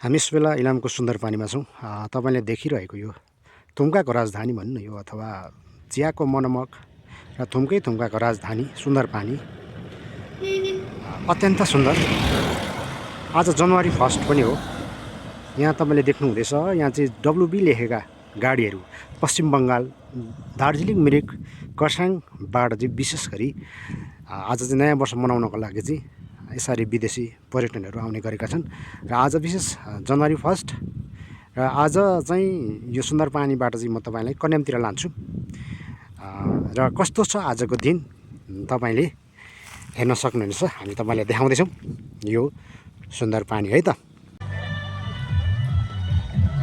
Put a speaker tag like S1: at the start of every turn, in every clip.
S1: हामी यस बेला इलामको सुन्दर पानीमा छौँ। तपाईँले देखिरहेको यो थुम्काको राजधानी भन्नु न यो, अथवा चियाको मनमोहक र थुम्काको राजधानी सुन्दर पानी अत्यन्त सुन्दर। आज जनवरी 1 पनि हो। यहाँ तपाईँले देख्नुहुँदैछ, यहाँ चाहिँ WB लेखेका गाडीहरू पश्चिम बङ्गाल, दार्जिलिङ, मिरिक, खरसाङबाट चाहिँ विशेष गरी आज चाहिँ नयाँ वर्ष मनाउनको लागि चाहिँ यसरी विदेशी पर्यटनहरू आउने गरेका छन्। र आज विशेष जनवरी 1 र आज चाहिँ यो सुन्दर पानीबाट चाहिँ म तपाईँलाई कन्यामतिर लान्छु। र कस्तो छ आजको दिन तपाईँले हेर्न सक्नुहुनेछ। हामी तपाईँलाई देखाउँदैछौँ यो सुन्दर पानी है त।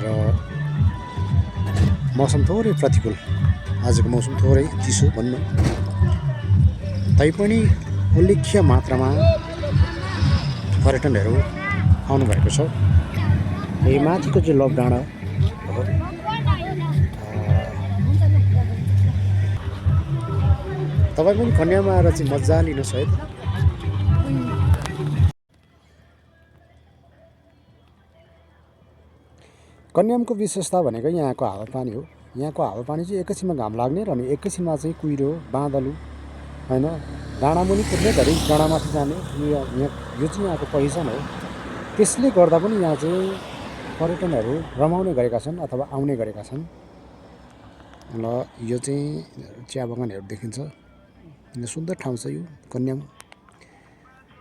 S1: र मौसम थोरै प्रतिकूल, आजको मौसम थोरै चिसो भन्नु, तैपनि उल्लेख्य मात्रामा पर्यटनहरू आउनु भएको छ। यो माथिको चाहिँ लभ डाँडा हो। तपाईँ पनि कन्यामा आएर चाहिँ मजा लिनुहोस् है त। कन्यामको विशेषता भनेको यहाँको हावापानी हो। यहाँको हावापानी चाहिँ एकैछिनमा घाम लाग्ने र अनि एकैछिनमा चाहिँ कुहिरो बाँदलु होइन, डाँडामुनि कुद्ने घरि डाँडामाथि जाने, यो चाहिँ यहाँको पहिचान हो। त्यसले गर्दा पनि यहाँ चाहिँ पर्यटनहरू रमाउने गरेका छन् अथवा आउने गरेका छन्। र यो चाहिँ चिया बगानहरू देखिन्छ। सुन्दर ठाउँ छ यो कन्याम।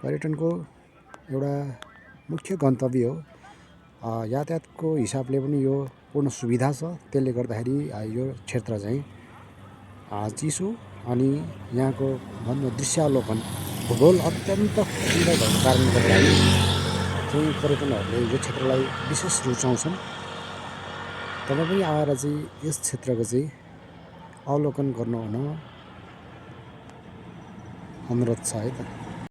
S1: पर्यटनको एउटा मुख्य गन्तव्य हो। यातायातको हिसाबले पनि यो पूर्ण सुविधा छ। त्यसले गर्दाखेरि यो क्षेत्र चाहिँ चिसो अनि यहाँको भन्नु दृश्यावलोकन भूगोल अत्यन्त सुन्दर भएको कारणले गर्दाखेरि चाहिँ पर्यटनहरूले यो क्षेत्रलाई विशेष रुचाउँछन्। तपाईँ पनि आएर चाहिँ यस क्षेत्रको चाहिँ अवलोकन गर्नुहुन अनुरोध छ है त।